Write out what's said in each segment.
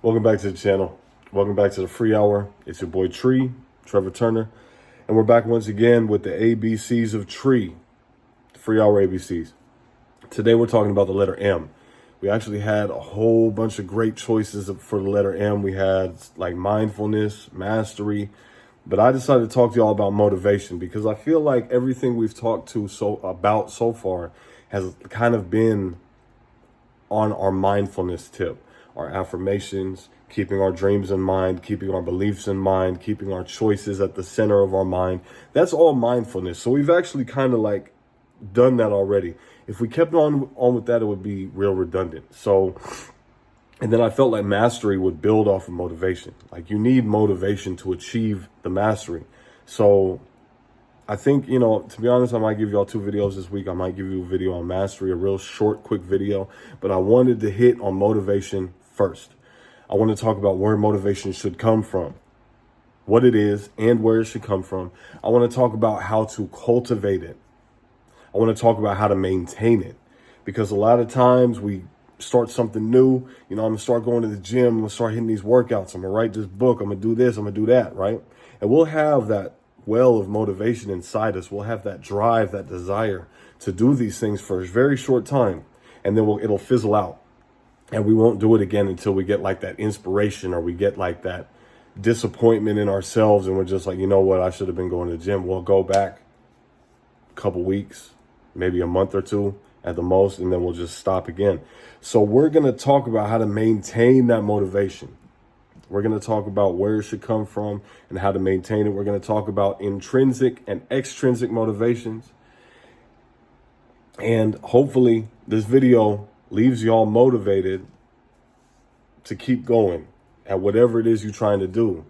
Welcome back to the channel. Welcome back to the free hour. It's your boy Trevor Turner. And we're back once again with the ABCs of Tree, the free hour ABCs. Today we're talking about the letter M. We actually had a whole bunch of great choices for the letter M. We had like mindfulness, mastery, but I decided to talk to y'all about motivation because I feel like everything we've talked about so far has kind of been on our mindfulness tip. Our affirmations, keeping our dreams in mind, keeping our beliefs in mind, keeping our choices at the center of our mind. That's all mindfulness. So we've actually kind of like done that already. If we kept on with that, it would be real redundant. So, and then I felt like mastery would build off of motivation. Like you need motivation to achieve the mastery. So I think, to be honest, I might give y'all 2 videos this week. I might give you a video on mastery, a real short, quick video, but I wanted to hit on motivation first. I want to talk about where motivation should come from, what it is and where it should come from. I want to talk about how to cultivate it. I want to talk about how to maintain it, because a lot of times we start something new. I'm going to start going to the gym. I'm going to start hitting these workouts. I'm going to write this book. I'm going to do this. I'm going to do that. Right. And we'll have that well of motivation inside us. We'll have that drive, that desire to do these things for a very short time. And then it'll fizzle out. And we won't do it again until we get like that inspiration, or we get like that disappointment in ourselves. And we're just like, you know what? I should have been going to the gym. We'll go back a couple weeks, maybe a month or 2 at the most, and then we'll just stop again. So we're going to talk about how to maintain that motivation. We're going to talk about where it should come from and how to maintain it. We're going to talk about intrinsic and extrinsic motivations. And hopefully this video leaves y'all motivated to keep going at whatever it is you're trying to do.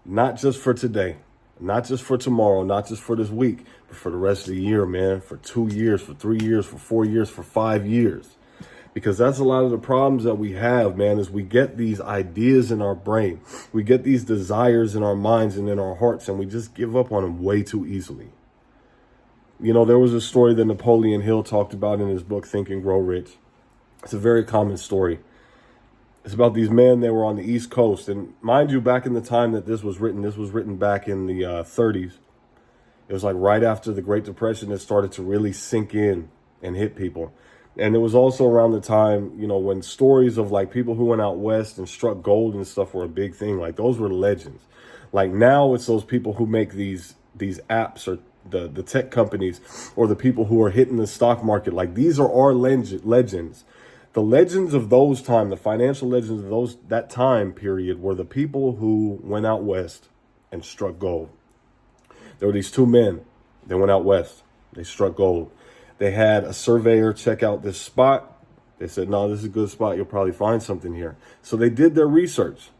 Not just for today, not just for tomorrow, not just for this week, but for the rest of the year, man, for 2 years, for 3 years, for 4 years, for 5 years. Because that's a lot of the problems that we have, man, is we get these ideas in our brain. We get these desires in our minds and in our hearts, and we just give up on them way too easily. There was a story that Napoleon Hill talked about in his book, Think and Grow Rich. It's a very common story. It's about these men. They were on the East Coast. And mind you, back in the time that this was written back in the 30s. It was like right after the Great Depression, it started to really sink in and hit people. And it was also around the time, when stories of like people who went out west and struck gold and stuff were a big thing. Like those were legends. Like now it's those people who make these apps, or the tech companies, or the people who are hitting the stock market. Like these are our legends. The legends of those time, the financial legends of that time period, were the people who went out west and struck gold. There were these 2 men. They went out west. They struck gold. They had a surveyor check out this spot. They said, no, this is a good spot. You'll probably find something here. So they did their research.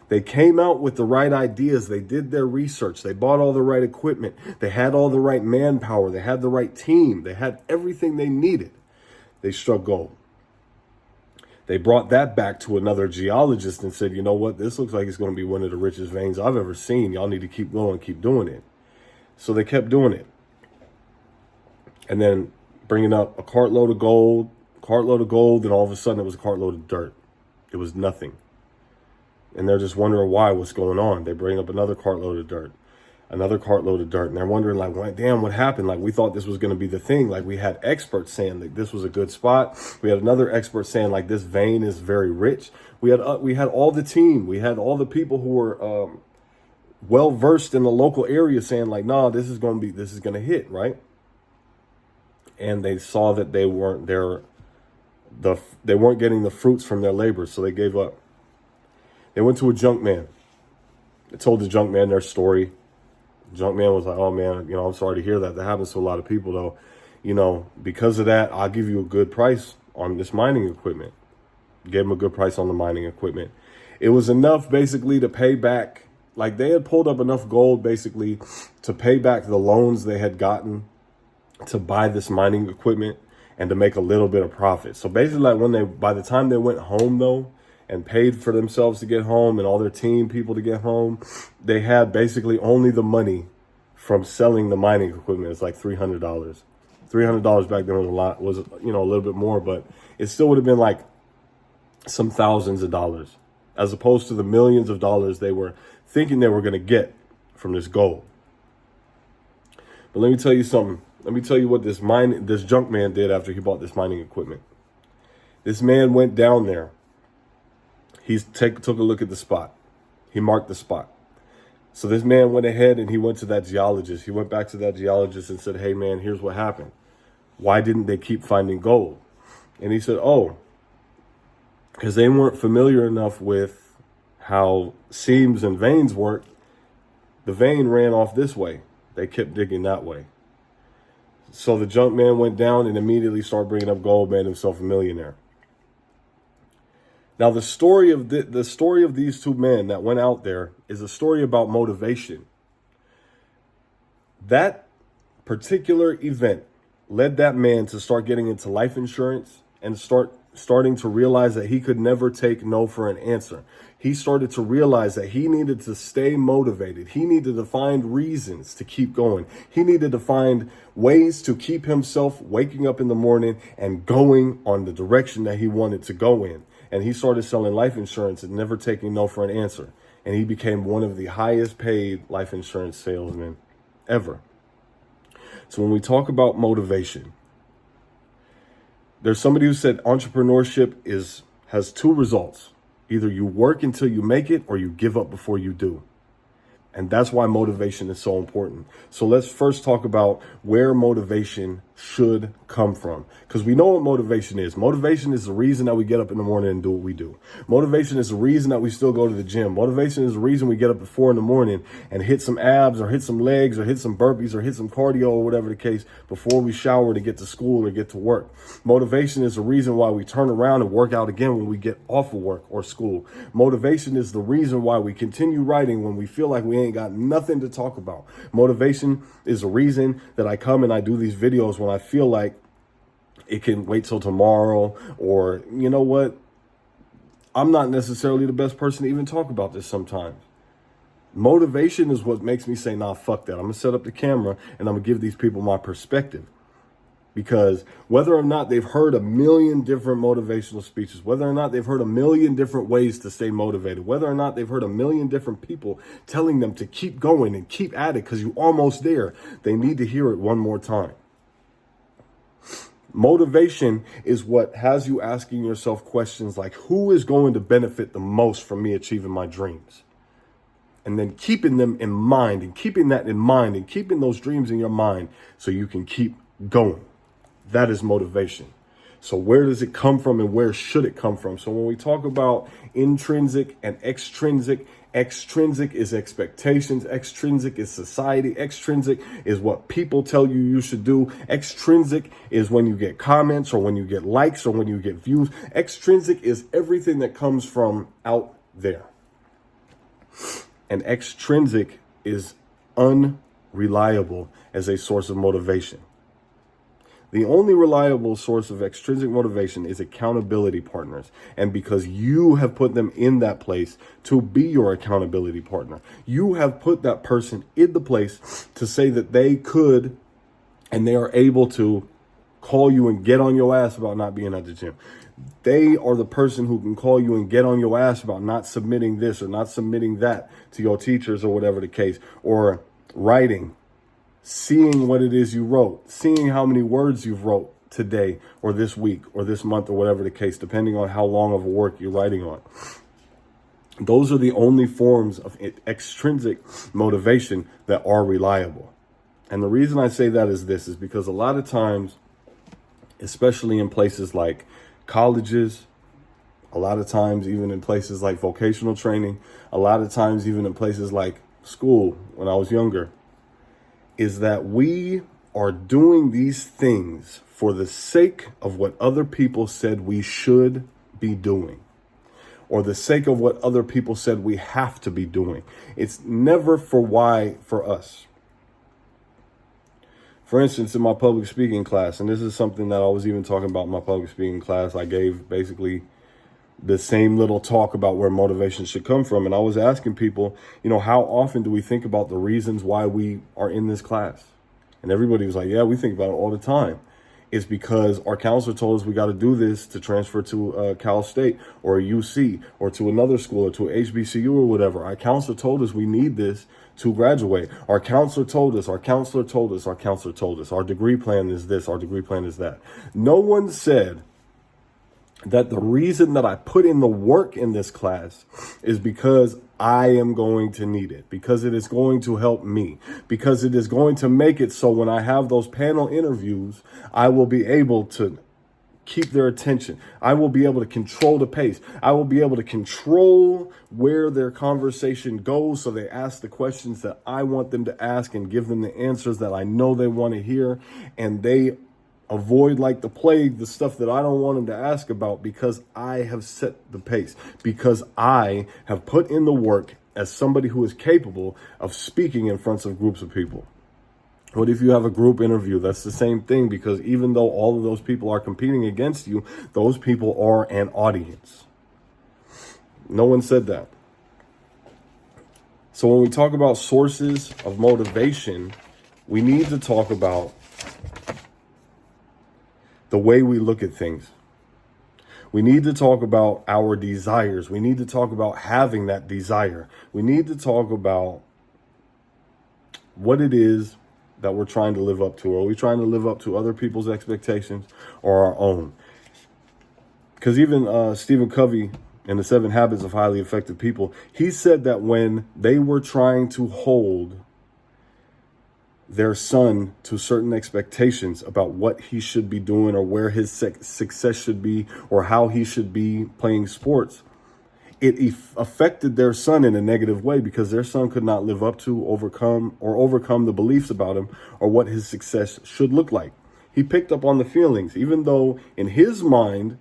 They came out with the right ideas. They did their research. They bought all the right equipment. They had all the right manpower. They had the right team. They had everything they needed. They struck gold. They brought that back to another geologist and said, you know what? This looks like it's going to be one of the richest veins I've ever seen. Y'all need to keep going, keep doing it. So they kept doing it. And then bringing up a cartload of gold, and all of a sudden it was a cartload of dirt. It was nothing. And they're just wondering what's going on. They bring up another cartload of dirt, and they're wondering like, what happened? Like we thought this was going to be the thing. Like we had experts saying that this was a good spot. We had another expert saying like this vein is very rich. We had all the team. We had all the people who were well versed in the local area saying like, nah, this is going to hit, right? And they saw that they weren't getting the fruits from their labor, so they gave up. They went to a junk man. They told the junk man their story. The junk man was like, oh man, I'm sorry to hear that. That happens to a lot of people though. Because of that, I'll give you a good price on this mining equipment. Gave him a good price on the mining equipment. It was enough basically to pay back. Like they had pulled up enough gold basically to pay back the loans they had gotten to buy this mining equipment and to make a little bit of profit. So basically like by the time they went home though, and paid for themselves to get home and all their team people to get home, they had basically only the money from selling the mining equipment. It's like $300. $300 back then was a little bit more, but it still would have been like some thousands of dollars. as opposed to the millions of dollars they were thinking they were going to get from this gold. But let me tell you something. Let me tell you what this junk man did after he bought this mining equipment. This man went down there. He took a look at the spot. He marked the spot. So this man went ahead and he went to that geologist. He went back to that geologist and said, hey, man, here's what happened. Why didn't they keep finding gold? And he said, oh, because they weren't familiar enough with how seams and veins work. The vein ran off this way. They kept digging that way. So the junk man went down and immediately started bringing up gold, made himself a millionaire. Now, the story of these two men that went out there is a story about motivation. That particular event led that man to start getting into life insurance and starting to realize that he could never take no for an answer. He started to realize that he needed to stay motivated. He needed to find reasons to keep going. He needed to find ways to keep himself waking up in the morning and going on the direction that he wanted to go in. And he started selling life insurance and never taking no for an answer. And he became one of the highest paid life insurance salesmen ever. So when we talk about motivation, there's somebody who said entrepreneurship has two results. Either you work until you make it or you give up before you do. And that's why motivation is so important. So let's first talk about where motivation should come from. Because we know what motivation is. Motivation is the reason that we get up in the morning and do what we do. Motivation is the reason that we still go to the gym. Motivation is the reason we get up at 4 a.m. and hit some abs or hit some legs or hit some burpees or hit some cardio or whatever the case before we shower to get to school or get to work. Motivation is the reason why we turn around and work out again when we get off of work or school. Motivation is the reason why we continue writing when we feel like we ain't got nothing to talk about. Motivation is the reason that I come and I do these videos when I feel like it can wait till tomorrow, or you know what? I'm not necessarily the best person to even talk about this sometimes. Motivation is what makes me say, nah, fuck that. I'm going to set up the camera and I'm going to give these people my perspective. Because whether or not they've heard a million different motivational speeches, whether or not they've heard a million different ways to stay motivated, whether or not they've heard a million different people telling them to keep going and keep at it because you're almost there, they need to hear it one more time. Motivation is what has you asking yourself questions like, who is going to benefit the most from me achieving my dreams? And then keeping them in mind and keeping that in mind and keeping those dreams in your mind so you can keep going. That is motivation. So where does it come from and where should it come from? So when we talk about intrinsic and extrinsic, extrinsic is expectations. Extrinsic is society. Extrinsic is what people tell you you should do. Extrinsic is when you get comments or when you get likes or when you get views. Extrinsic is everything that comes from out there. And extrinsic is unreliable as a source of motivation. The only reliable source of extrinsic motivation is accountability partners. And because you have put them in that place to be your accountability partner, you have put that person in the place to say that they could and they are able to call you and get on your ass about not being at the gym. They are the person who can call you and get on your ass about not submitting this or not submitting that to your teachers or whatever the case, or writing. Seeing what it is you wrote, seeing how many words you've wrote today or this week or this month or whatever the case, depending on how long of a work you're writing on. Those are the only forms of extrinsic motivation that are reliable. And the reason I say that is this, is because a lot of times, especially in places like colleges, a lot of times even in places like vocational training, a lot of times even in places like school when I was younger, is that we are doing these things for the sake of what other people said we should be doing, or the sake of what other people said we have to be doing. It's never for us. For instance, in my public speaking class, and this is something that I was even talking about in my public speaking class, I gave basically the same little talk about where motivation should come from. And I was asking people, how often do we think about the reasons why we are in this class? And everybody was like, yeah, we think about it all the time. It's because our counselor told us we got to do this to transfer to Cal State or a UC or to another school or to a HBCU or whatever. Our counselor told us we need this to graduate. Our counselor told us, our counselor told us, our counselor told us, our degree plan is this, our degree plan is that. No one said that the reason that I put in the work in this class is because I am going to need it, because it is going to help me, because it is going to make it so when I have those panel interviews, I will be able to keep their attention. I will be able to control the pace. I will be able to control where their conversation goes so they ask the questions that I want them to ask and give them the answers that I know they want to hear, and they avoid like the plague the stuff that I don't want them to ask about because I have set the pace, because I have put in the work as somebody who is capable of speaking in front of groups of people. What if you have a group interview? That's the same thing, because even though all of those people are competing against you, those people are an audience. No one said that. So when we talk about sources of motivation, we need to talk about the way we look at things. We need to talk about our desires. We need to talk about having that desire. We need to talk about what it is that we're trying to live up to. Are we trying to live up to other people's expectations or our own? Because even Stephen Covey in the 7 Habits of Highly Effective People, he said that when they were trying to hold their son to certain expectations about what he should be doing or where his success should be or how he should be playing sports, it affected their son in a negative way because their son could not live up to, overcome the beliefs about him or what his success should look like. He picked up on the feelings, even though in his mind,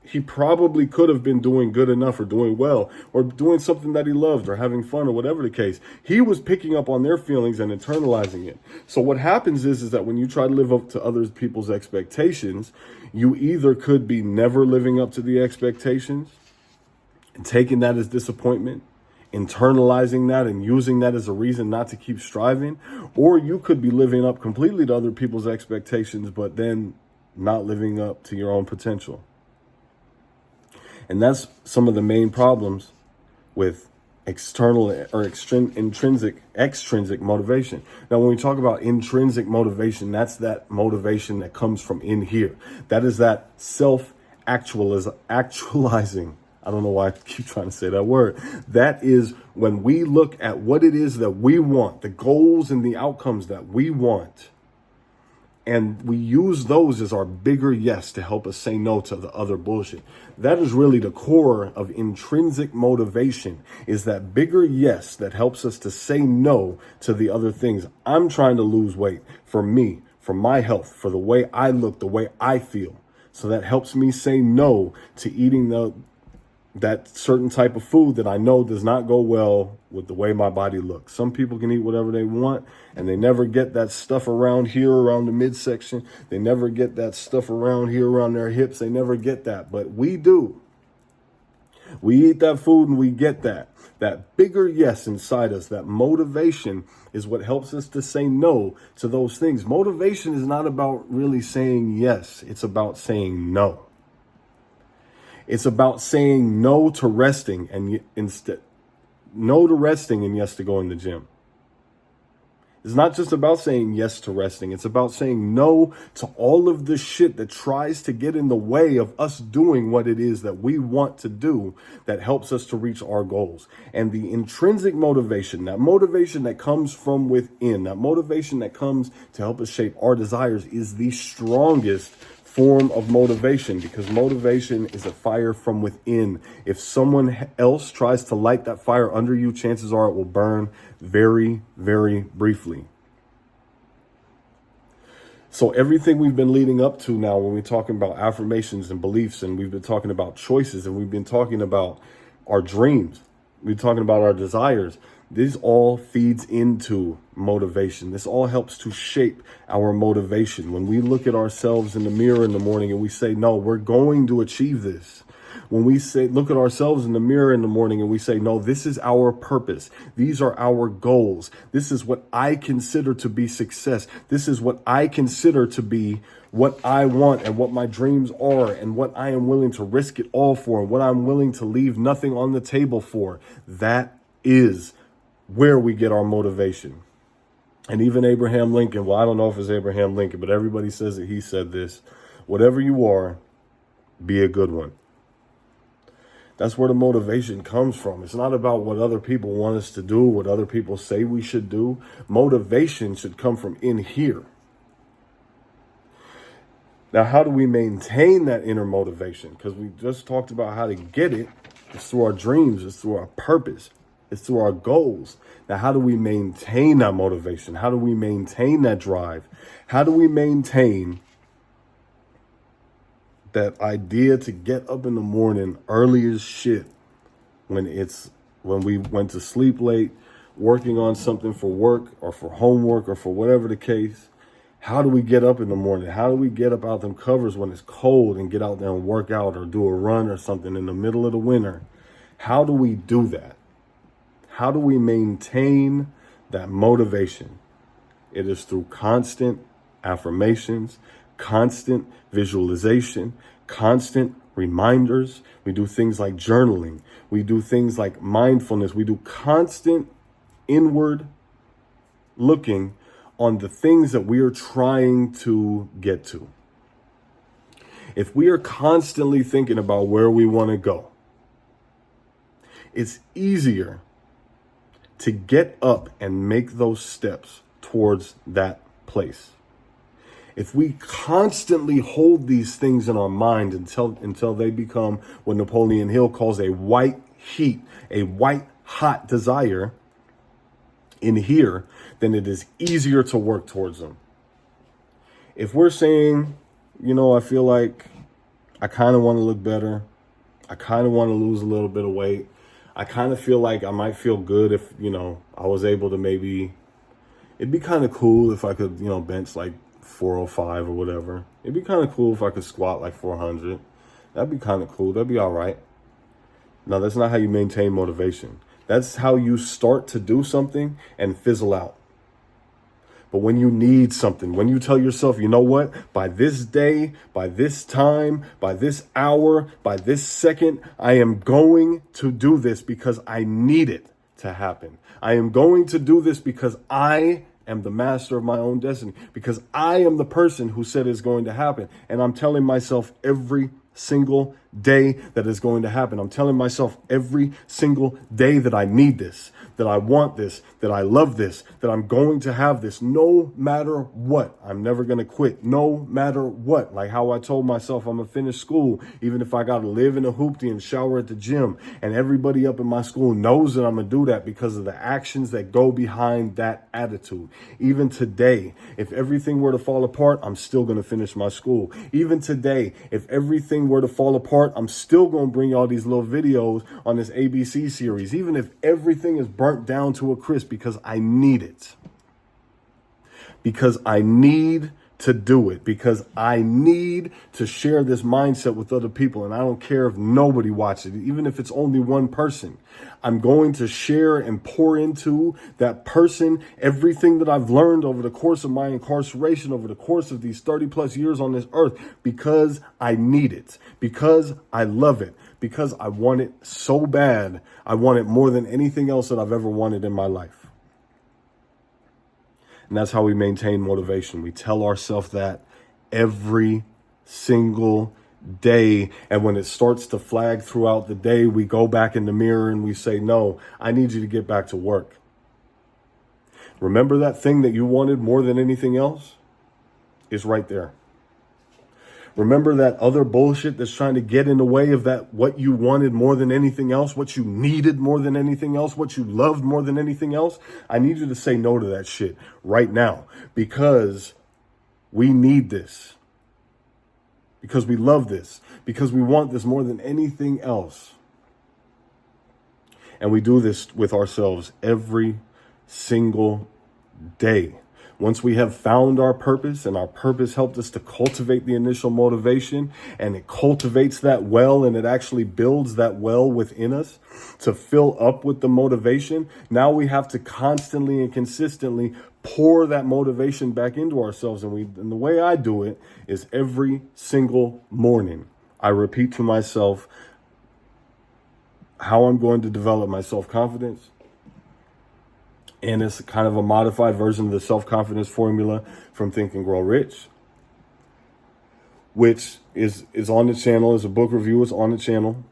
he probably could have been doing good enough or doing well or doing something that he loved or having fun or whatever the case. He was picking up on their feelings and internalizing it. So what happens is that when you try to live up to other people's expectations, you either could be never living up to the expectations and taking that as disappointment, internalizing that and using that as a reason not to keep striving, or you could be living up completely to other people's expectations, but then not living up to your own potential. And that's some of the main problems with external or extrinsic motivation. Now, when we talk about intrinsic motivation, that's that motivation that comes from in here. That is that actualizing. I don't know why I keep trying to say that word. That is when we look at what it is that we want, the goals and the outcomes that we want, and we use those as our bigger yes to help us say no to the other bullshit. That is really the core of intrinsic motivation, is that bigger yes that helps us to say no to the other things. I'm trying to lose weight for me, for my health, for the way I look, the way I feel. So that helps me say no to eating that certain type of food that I know does not go well with the way my body looks. Some people can eat whatever they want and they never get that stuff around here, around the midsection. They never get that stuff around here, around their hips. They never get that, but we do. We eat that food and we get that. That bigger yes inside us, that motivation is what helps us to say no to those things. Motivation is not about really saying yes. It's about saying no. It's about saying no to resting and no to resting and yes to going to the gym. It's not just about saying yes to resting. It's about saying no to all of the shit that tries to get in the way of us doing what it is that we want to do that helps us to reach our goals. And the intrinsic motivation, that motivation that comes from within, that motivation that comes to help us shape our desires, is the strongest form of motivation, because motivation is a fire from within. If someone else tries to light that fire under you, chances are it will burn very, very briefly. So everything we've been leading up to now, when we're talking about affirmations and beliefs, and we've been talking about choices, and we've been talking about our dreams, we're talking about our desires, this all feeds into motivation. This all helps to shape our motivation. When we look at ourselves in the mirror in the morning and we say, no, we're going to achieve this. When we say, look at ourselves in the mirror in the morning and we say, no, this is our purpose. These are our goals. This is what I consider to be success. This is what I consider to be what I want and what my dreams are and what I am willing to risk it all for and what I'm willing to leave nothing on the table for. That is where we get our motivation. And even Abraham Lincoln, well, I don't know if it's Abraham Lincoln, but everybody says that he said this: whatever you are, be a good one. That's where the motivation comes from. It's not about what other people want us to do, what other people say we should do. Motivation should come from in here. Now, how do we maintain that inner motivation? Because we just talked about how to get it. It's through our dreams. It's through our purpose. It's through our goals. Now, how do we maintain that motivation? How do we maintain that drive? How do we maintain that idea to get up in the morning early as shit when we went to sleep late, working on something for work or for homework or for whatever the case? How do we get up in the morning? How do we get up out them covers when it's cold and get out there and work out or do a run or something in the middle of the winter? How do we do that? How do we maintain that motivation? It is through constant affirmations, constant visualization, constant reminders. We do things like journaling. We do things like mindfulness. We do constant inward looking on the things that we are trying to get to. If we are constantly thinking about where we want to go, it's easier to get up and make those steps towards that place. If we constantly hold these things in our mind until they become what Napoleon Hill calls a white heat, a white hot desire in here, then it is easier to work towards them. If we're saying, I feel like I kind of want to look better, I kind of want to lose a little bit of weight, I kind of feel like I might feel good if, I was able to it'd be kind of cool if I could, bench like 405 or whatever. It'd be kind of cool if I could squat like 400. That'd be kind of cool. That'd be all right. No, that's not how you maintain motivation. That's how you start to do something and fizzle out. But when you need something, when you tell yourself, you know what, by this day, by this time, by this hour, by this second, I am going to do this because I need it to happen. I am going to do this because I am the master of my own destiny, because I am the person who said it's going to happen. And I'm telling myself every single day that is going to happen. I'm telling myself every single day that I need this, that I want this, that I love this, that I'm going to have this no matter what. I'm never going to quit no matter what. Like how I told myself I'm going to finish school, even if I got to live in a hoopty and shower at the gym. And everybody up in my school knows that I'm going to do that because of the actions that go behind that attitude. Even today, if everything were to fall apart, I'm still going to finish my school. Even today, if everything were to fall apart, I'm still going to bring y'all these little videos on this ABC series, even if everything is burnt down to a crisp, because I need it. Because I need to do it. Because I need to share this mindset with other people. And I don't care if nobody watches it, even if it's only one person. I'm going to share and pour into that person everything that I've learned over the course of my incarceration, over the course of these 30 plus years on this earth, because I need it, because I love it, because I want it so bad. I want it more than anything else that I've ever wanted in my life. And that's how we maintain motivation. We tell ourselves that every single day. And when it starts to flag throughout the day, we go back in the mirror and we say, no, I need you to get back to work. Remember that thing that you wanted more than anything else? It's right there. Remember that other bullshit that's trying to get in the way of that, what you wanted more than anything else, what you needed more than anything else, what you loved more than anything else? I need you to say no to that shit right now, because we need this, because we love this, because we want this more than anything else. And we do this with ourselves every single day. Once we have found our purpose and our purpose helped us to cultivate the initial motivation, and it cultivates that well and it actually builds that well within us to fill up with the motivation, now we have to constantly and consistently pour that motivation back into ourselves. And the way I do it is every single morning, I repeat to myself how I'm going to develop my self-confidence. And it's kind of a modified version of the self-confidence formula from Think and Grow Rich, which is on the channel, is a book review, it's on the channel.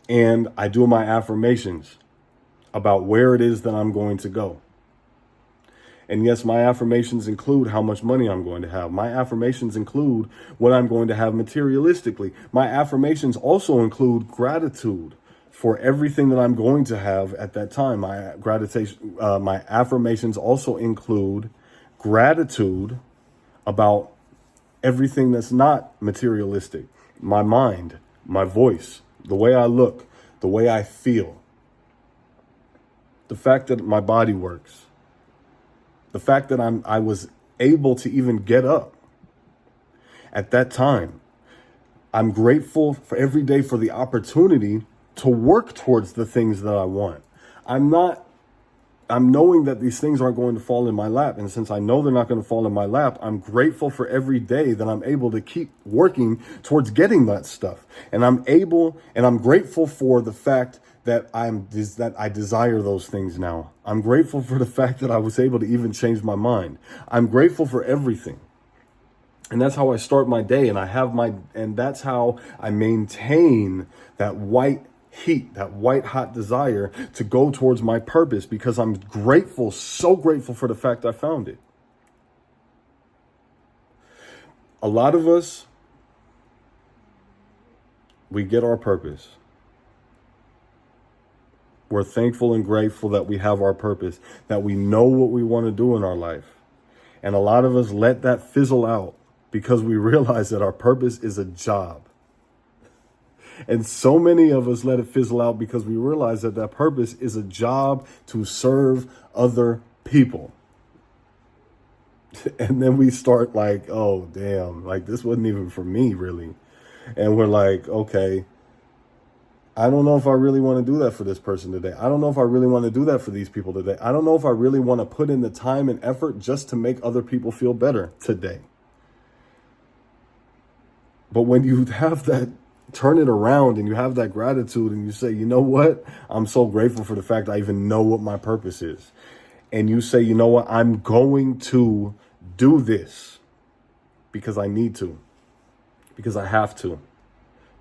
And I do my affirmations about where it is that I'm going to go. And yes, my affirmations include how much money I'm going to have. My affirmations include what I'm going to have materialistically. My affirmations also include gratitude for everything that I'm going to have at that time. My affirmations also include gratitude about everything that's not materialistic. My mind, my voice, the way I look, the way I feel, the fact that my body works, the fact that I was able to even get up at that time. I'm grateful for every day for the opportunity to work towards the things that I want. I'm knowing that these things aren't going to fall in my lap. And since I know they're not going to fall in my lap, I'm grateful for every day that I'm able to keep working towards getting that stuff. And I'm grateful for the fact that I desire those things now. I'm grateful for the fact that I was able to even change my mind. I'm grateful for everything. And that's how I start my day. And that's how I maintain that white heat, that white hot desire to go towards my purpose, because I'm grateful, so grateful for the fact I found it. A lot of us, we get our purpose. We're thankful and grateful that we have our purpose, that we know what we want to do in our life. And a lot of us let that fizzle out because we realize that our purpose is a job. And so many of us let it fizzle out because we realize that that purpose is a job to serve other people. And then we start like, oh, damn, like this wasn't even for me, really. And we're like, okay, I don't know if I really want to do that for this person today. I don't know if I really want to do that for these people today. I don't know if I really want to put in the time and effort just to make other people feel better today. But when you have that, turn it around and you have that gratitude and you say, you know what? I'm so grateful for the fact I even know what my purpose is. And you say, you know what? I'm going to do this because I need to, because I have to,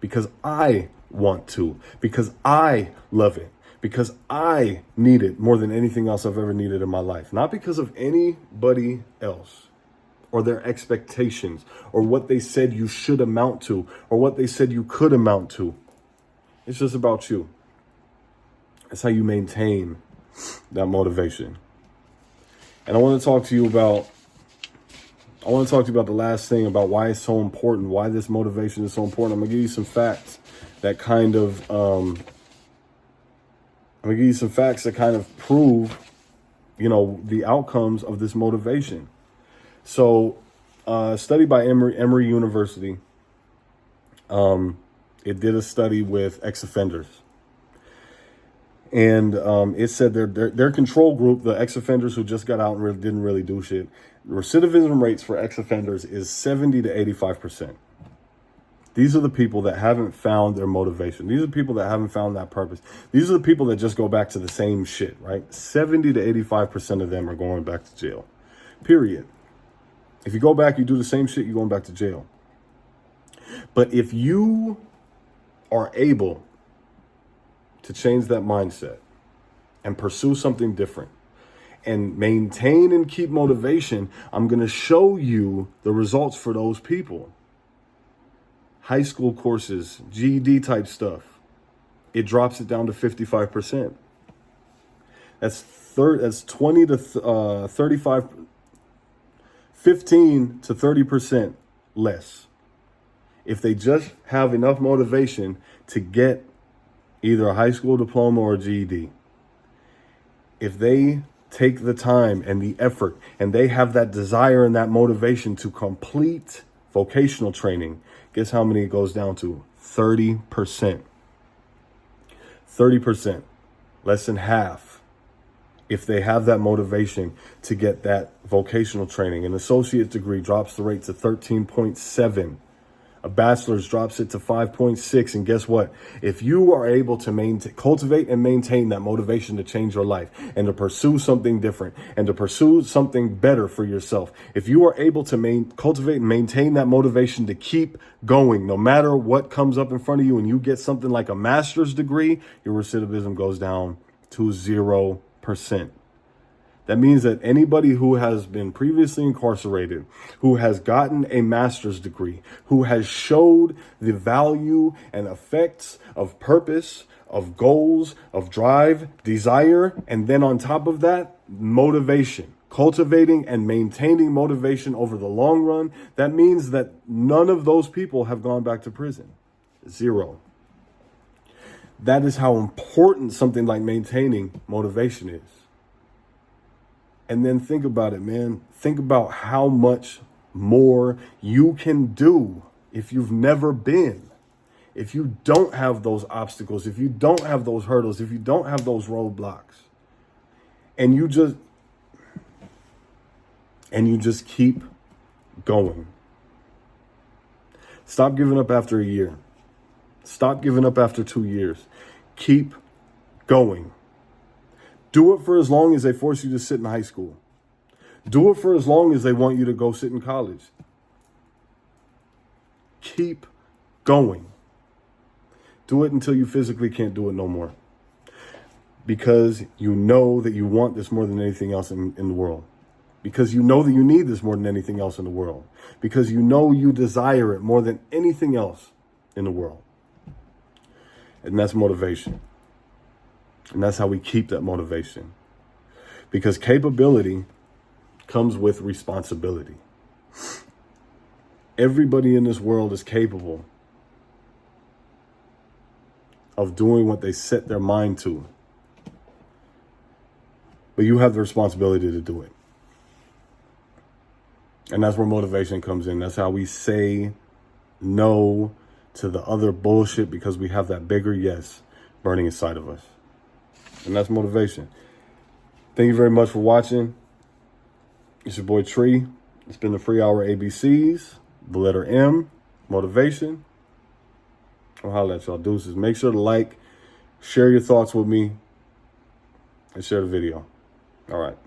because I want to, because I love it, because I need it more than anything else I've ever needed in my life. Not because of anybody else or their expectations or what they said you should amount to or what they said you could amount to. It's just about you. That's how you maintain that motivation. And I want to talk to you about the last thing, about why it's so important, why this motivation is so important. I'm going to give you some facts that kind of prove, the outcomes of this motivation. So, a study by Emory University, it did a study with ex-offenders. And it said their control group, the ex-offenders who just got out and didn't really do shit, recidivism rates for ex-offenders is 70 to 85%. These are the people that haven't found their motivation. These are the people that haven't found that purpose. These are the people that just go back to the same shit, right? 70 to 85% of them are going back to jail, period. If you go back, you do the same shit, you're going back to jail. But if you are able to change that mindset and pursue something different and maintain and keep motivation, I'm going to show you the results for those people. High school courses, GED type stuff, it drops it down to 55%. That's 20 to 35, 15 to 30% less. If they just have enough motivation to get either a high school diploma or a GED. If they take the time and the effort, and they have that desire and that motivation to complete vocational training, guess how many it goes down to? 30%. 30%. Less than half. If they have that motivation to get that vocational training. An associate degree drops the rate to 13.7. A bachelor's drops it to 5.6. And guess what? If you are able to cultivate and maintain that motivation to change your life and to pursue something different and to pursue something better for yourself, if you are able to cultivate and maintain that motivation to keep going, no matter what comes up in front of you, and you get something like a master's degree, your recidivism goes down to 0%. That means that anybody who has been previously incarcerated, who has gotten a master's degree, who has showed the value and effects of purpose, of goals, of drive, desire, and then on top of that, motivation, cultivating and maintaining motivation over the long run, that means that none of those people have gone back to prison. 0. That is how important something like maintaining motivation is. And then think about it, man. Think about how much more you can do if you've never been. If you don't have those obstacles, if you don't have those hurdles, if you don't have those roadblocks, and you just keep going. Stop giving up after a year. Stop giving up after 2 years. Keep going. Do it for as long as they force you to sit in high school. Do it for as long as they want you to go sit in college. Keep going. Do it until you physically can't do it no more. Because you know that you want this more than anything else in the world. Because you know that you need this more than anything else in the world. Because you know you desire it more than anything else in the world. And that's motivation. And that's how we keep that motivation. Because capability comes with responsibility. Everybody in this world is capable of doing what they set their mind to. But you have the responsibility to do it. And that's where motivation comes in. That's how we say no to the other bullshit, because we have that bigger yes burning inside of us. And that's motivation. Thank you very much for watching. It's your boy Tree. It's been the Free Hour ABCs, the letter M, motivation. I'll holler at y'all deuces. Make sure to like, share your thoughts with me, and share the video. All right.